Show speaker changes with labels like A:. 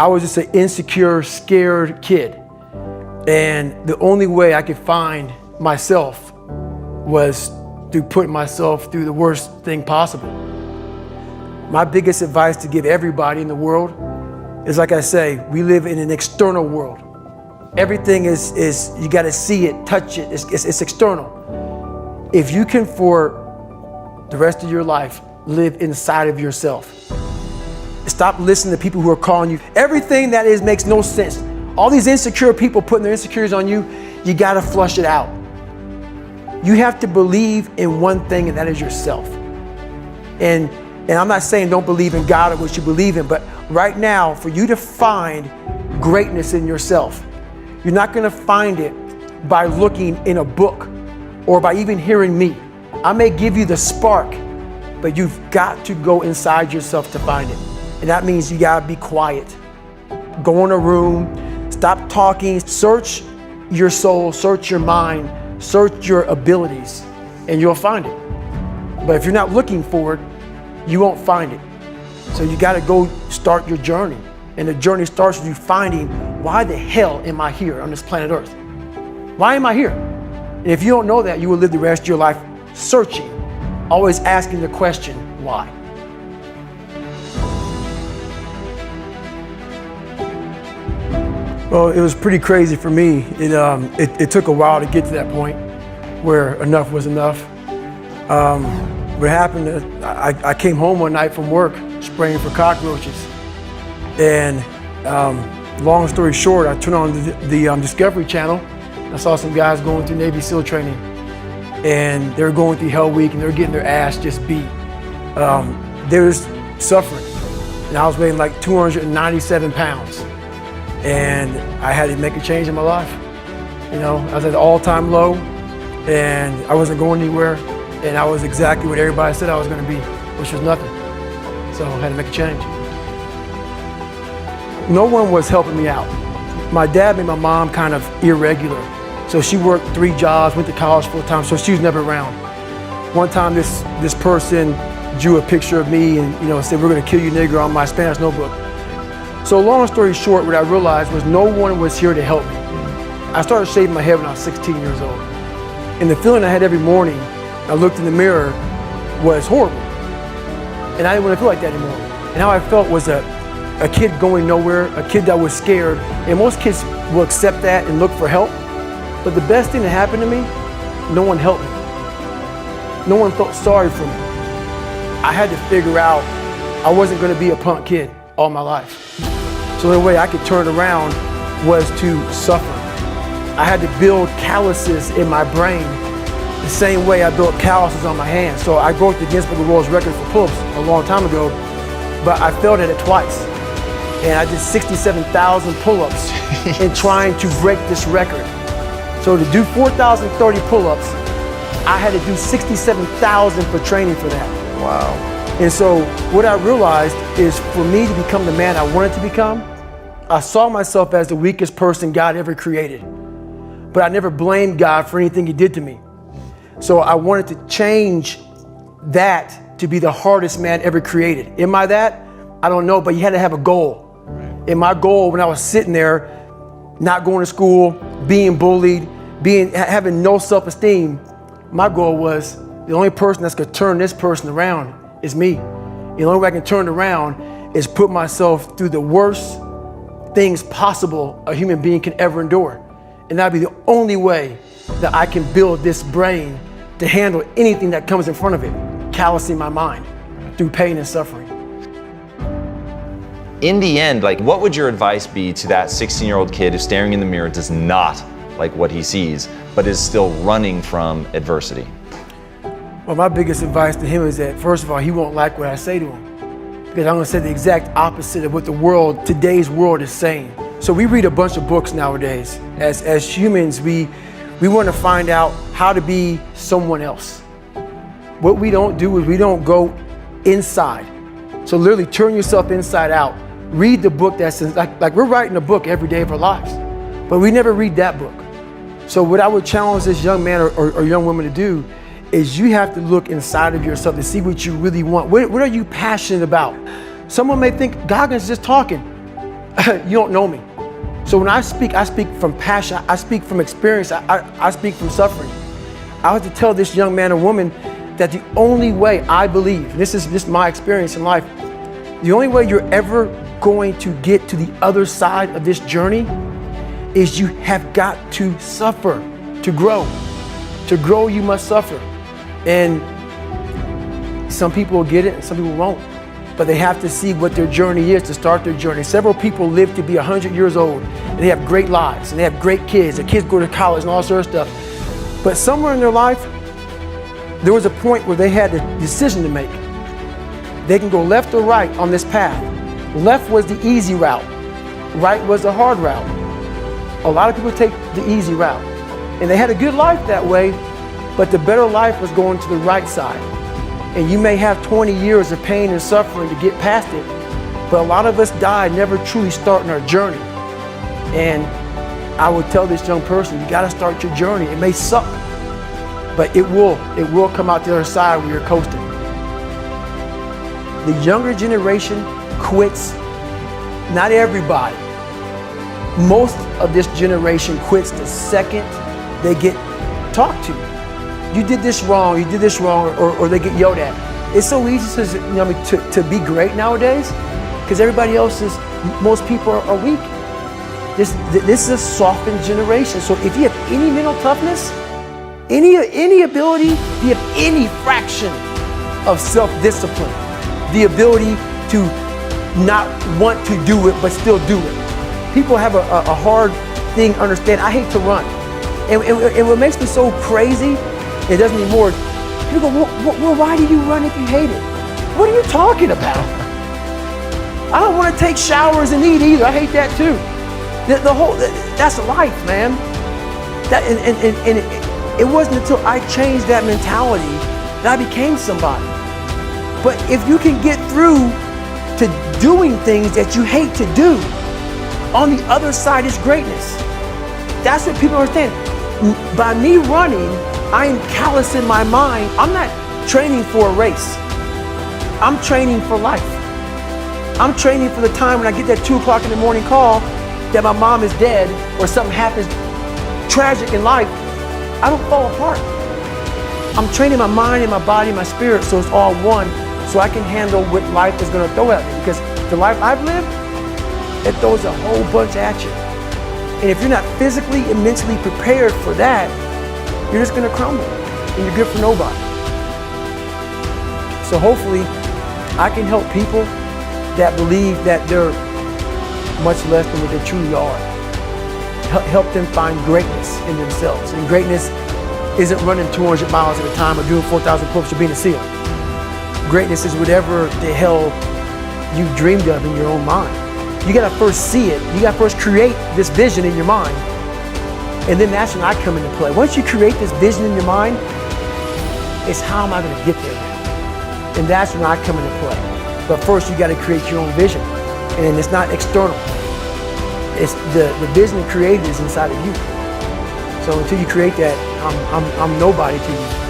A: I was just an insecure, scared kid. And the only way I could find myself was through putting myself through the worst thing possible. My biggest advice to give everybody in the world is, like I say, we live in an external world. Everything is you gotta see it, touch it, it's external. If you can, for the rest of your life, live inside of yourself. Stop listening to people who are calling you. Everything that is makes no sense. All these insecure people putting their insecurities on you, you gotta flush it out. You have to believe in one thing, and that is yourself. And I'm not saying don't believe in God or what you believe in, but right now, for you to find greatness in yourself, you're not gonna find it by looking in a book or by even hearing me. I may give you the spark, but you've got to go inside yourself to find it. And that means you gotta be quiet. Go in a room, stop talking, search your soul, search your mind, search your abilities, and you'll find it. But if you're not looking for it, you won't find it. So you gotta go start your journey. And the journey starts with you finding, why the hell am I here on this planet Earth? Why am I here? And if you don't know that, you will live the rest of your life searching, always asking the question, why? Well, it was pretty crazy for me. It took a while to get to that point where enough was enough. What happened, I came home one night from work spraying for cockroaches. And long story short, I turned on the Discovery Channel. I saw some guys going through Navy SEAL training. And they were going through Hell Week and they were getting their ass just beat. They were suffering. And I was weighing like 297 pounds. And I had to make a change in my life. You know, I was at an all-time low and I wasn't going anywhere. And I was exactly what everybody said I was gonna be, which was nothing. So I had to make a change. No one was helping me out. My dad made my mom kind of irregular. So she worked 3 jobs, went to college full time, so she was never around. One time this person drew a picture of me and said, "We're gonna kill you, nigger," on my Spanish notebook. So long story short, what I realized was no one was here to help me. I started shaving my head when I was 16 years old. And the feeling I had every morning, I looked in the mirror, was horrible. And I didn't want to feel like that anymore. And how I felt was a kid going nowhere, a kid that was scared. And most kids will accept that and look for help. But the best thing that happened to me, no one helped me. No one felt sorry for me. I had to figure out I wasn't going to be a punk kid all my life. So the only way I could turn around was to suffer. I had to build calluses in my brain the same way I built calluses on my hands. So I broke the Guinness Book of World Records for pull-ups a long time ago, but I failed at it twice. And I did 67,000 pull-ups in trying to break this record. So to do 4,030 pull-ups, I had to do 67,000 for training for that.
B: Wow.
A: And so what I realized is for me to become the man I wanted to become, I saw myself as the weakest person God ever created. But I never blamed God for anything he did to me. So I wanted to change that to be the hardest man ever created. Am I that? I don't know, but you had to have a goal. And my goal when I was sitting there, not going to school, being bullied, having no self-esteem, my goal was the only person that's gonna turn this person around is me. The only way I can turn it around is put myself through the worst things possible a human being can ever endure. And that'd be the only way that I can build this brain to handle anything that comes in front of it, callousing my mind through pain and suffering.
B: In the end, what would your advice be to that 16-year-old kid who's staring in the mirror, does not like what he sees, but is still running from adversity?
A: Well, my biggest advice to him is that, first of all, he won't like what I say to him, because I'm gonna say the exact opposite of what today's world is saying. So we read a bunch of books nowadays. As humans, we want to find out how to be someone else. What we don't do is we don't go inside. So literally turn yourself inside out. Read the book that's like we're writing a book every day of our lives, but we never read that book. So what I would challenge this young man or young woman to do is you have to look inside of yourself to see what you really want. What are you passionate about? Someone may think Goggins is just talking. you don't know me. So when I speak from passion, I speak from experience, I speak from suffering. I had to tell this young man or woman that the only way I believe, this is my experience in life, the only way you're ever going to get to the other side of this journey is you have got to suffer to grow. To grow, you must suffer. And some people will get it and some people won't. But they have to see what their journey is to start their journey. Several people live to be 100 years old and they have great lives and they have great kids. Their kids go to college and all sorts of stuff. But somewhere in their life, there was a point where they had a decision to make. They can go left or right on this path. Left was the easy route. Right was the hard route. A lot of people take the easy route. And they had a good life that way, but the better life was going to the right side. And you may have 20 years of pain and suffering to get past it, but a lot of us die never truly starting our journey. And I would tell this young person, you gotta start your journey. It may suck, but it will come out the other side where you're coasting. The younger generation quits. Not everybody. Most of this generation quits the second they get talked to. You did this wrong, or they get yelled at. It's so easy to be great nowadays because everybody else is, most people are weak. This is a softened generation. So if you have any mental toughness, any ability, if you have any fraction of self-discipline, the ability to not want to do it but still do it. People have a hard thing to understand. I hate to run. And what makes me so crazy, it doesn't need more. People go, well, why do you run if you hate it? What are you talking about? I don't want to take showers and eat either. I hate that too. That's life, man. It wasn't until I changed that mentality that I became somebody. But if you can get through to doing things that you hate to do, on the other side is greatness. That's what people understand. By me running, I am callous in my mind. I'm not training for a race. I'm training for life. I'm training for the time when I get that 2 o'clock in the morning call that my mom is dead or something happens tragic in life. I don't fall apart. I'm training my mind and my body and my spirit so it's all one, so I can handle what life is going to throw at me. Because the life I've lived, it throws a whole bunch at you. And if you're not physically and mentally prepared for that, you're just gonna crumble and you're good for nobody. So hopefully I can help people that believe that they're much less than what they truly are. Help them find greatness in themselves. And greatness isn't running 200 miles at a time or doing 4,000 push-ups or being a SEAL. Greatness is whatever the hell you dreamed of in your own mind. You gotta first see it. You gotta first create this vision in your mind. And then that's when I come into play. Once you create this vision in your mind, it's how am I gonna get there now? And that's when I come into play. But first you gotta create your own vision. And it's not external. It's the vision created is inside of you. So until you create that, I'm nobody to you.